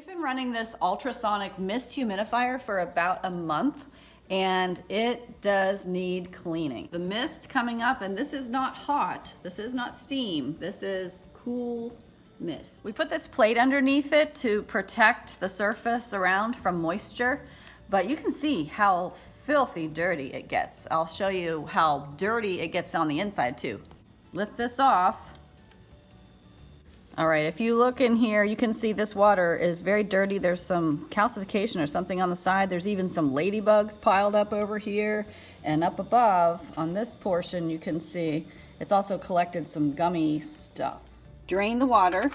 been running this ultrasonic mist humidifier for about a month, and it does need cleaning. The mist coming up, and this is not hot, this is not steam, this is cool mist. We put this plate underneath it to protect the surface around from moisture, but you can see how filthy dirty it gets. I'll show you how dirty it gets on the inside too. Lift this off. All right, if you look in here, you can see this water is very dirty. There's some calcification or something on the side. There's even some ladybugs piled up over here. And up above, on this portion, you can see it's also collected some gummy stuff. Drain the water.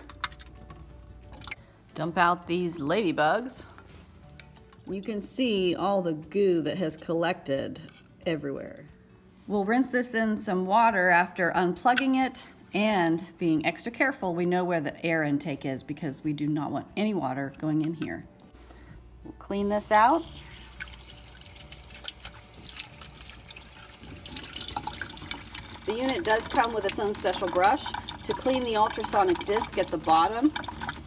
Dump out these ladybugs. You can see all the goo that has collected everywhere. We'll rinse this in some water after unplugging it. And being extra careful, we know where the air intake is because we do not want any water going in here. We'll clean this out. The unit does come with its own special brush to clean the ultrasonic disc at the bottom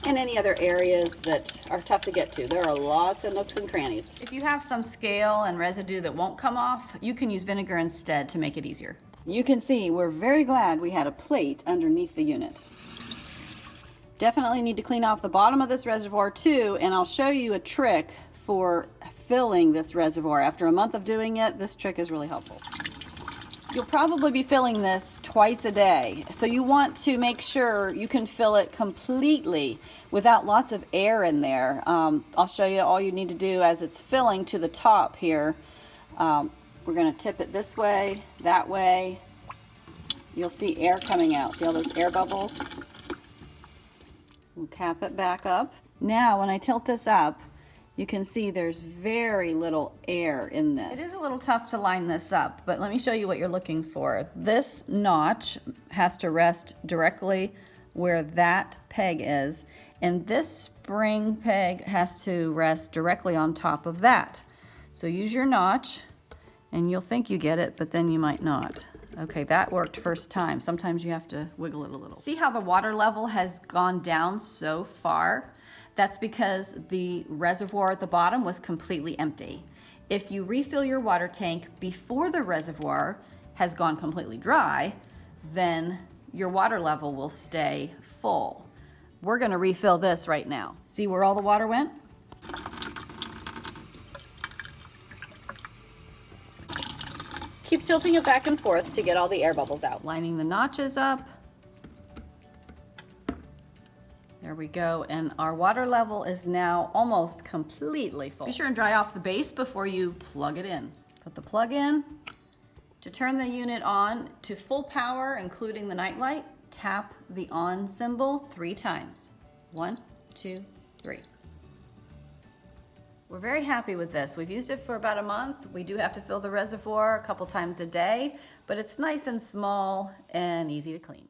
and any other areas that are tough to get to. There are lots of nooks and crannies. If you have some scale and residue that won't come off, you can use vinegar instead to make it easier. You can see we're very glad we had a plate underneath the unit. Definitely need to clean off the bottom of this reservoir too, and I'll show you a trick for filling this reservoir. After a month of doing it, this trick is really helpful. You'll probably be filling this twice a day, so you want to make sure you can fill it completely without lots of air in there. I'll show you all you need to do as it's filling to the top here. We're going to tip it this way, that way. You'll see air coming out. See all those air bubbles? We'll cap it back up. Now, when I tilt this up, you can see there's very little air in this. It is a little tough to line this up, but let me show you what you're looking for. This notch has to rest directly where that peg is, and this spring peg has to rest directly on top of that. So use your notch, and you'll think you get it, but then you might not. Okay, that worked first time. Sometimes you have to wiggle it a little. See how the water level has gone down so far? That's because the reservoir at the bottom was completely empty. If you refill your water tank before the reservoir has gone completely dry, then your water level will stay full. We're gonna refill this right now. See where all the water went? Keep tilting it back and forth to get all the air bubbles out. Lining the notches up. There we go, and our water level is now almost completely full. Be sure and dry off the base before you plug it in. Put the plug in. To turn the unit on to full power, including the night light, tap the on symbol 3 times. 1, 2, 3. We're very happy with this. We've used it for about a month. We do have to fill the reservoir a couple times a day, but it's nice and small and easy to clean.